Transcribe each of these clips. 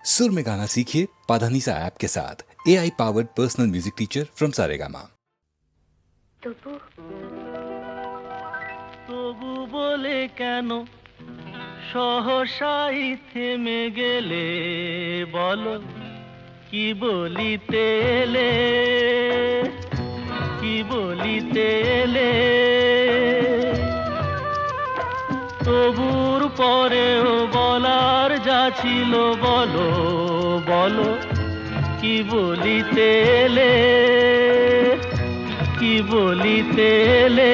सुर में गाना सीखिए पाधानीसा ऐप के साथ। AI powered personal music teacher from Saregama. তবু তবু বলে কেন সহসাই থেমে গেলে, বলো কি বলিতে এলে, কি বলিতে এলে। তবুর পরেও বলার যা ছিল বলো, বলো কি বলিতে এলে, কি বলিতে এলে।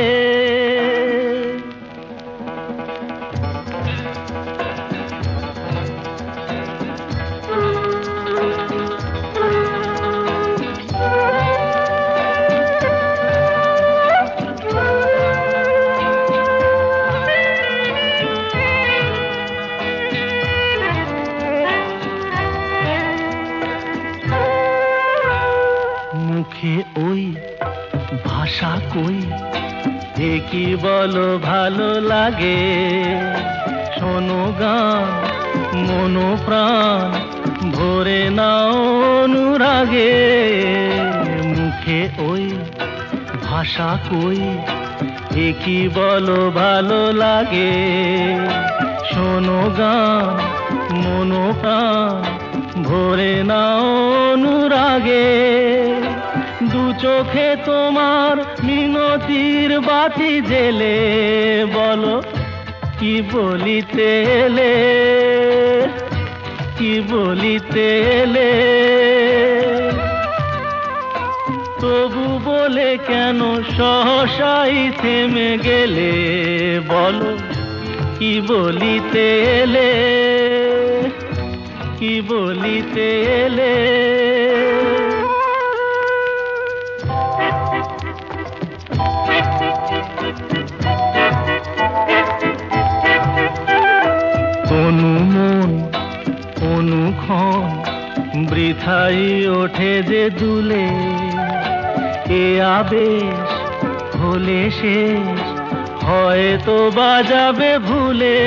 মুখে ওই ভাষা কই, এ কি বলো ভালো লাগে। শোনো গান মনো প্রাণ ভরে নাও অনুরাগে। মুখে ওই ভাষা কই, এ কি বলো ভালো লাগে। শোনো গান মনো প্রাণ ভরে নাও অনুরাগে। দু চোখে তোমার মিনতির বাতি জেলে, বলো কি বলিতে এলে, কি বলিতে এলে। তবু বলে কেন সহসাই থেমে গেলে, বলো কি বলিতে এলে, কি বলিতে এলে। অনুমন অনুক্ষণ বৃথাই ওঠে যে দুলে। এ আবেশ হলে শেষ হয়তো বাজাবে ভুলে।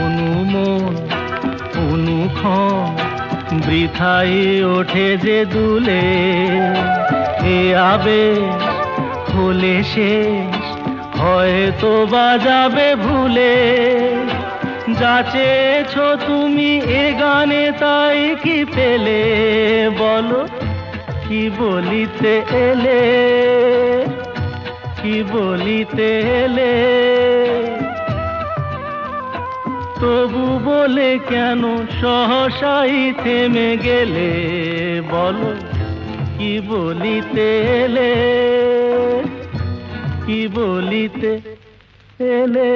অনুমন অনুক্ষণ বৃথাই ওঠে যে দুলে। এ আবেশ হলে শেষ হয়তো বাজাবে ভুলে। যা চেয়েছো তুমি এ গানে তাই কি পেলে, বলো কি বলিতে এলে, কি বলিতে এলে। তবু বলে কেন সহসাই থেমে গেলে, বলো কি বলিতে এলে, কি বলিতে এলে।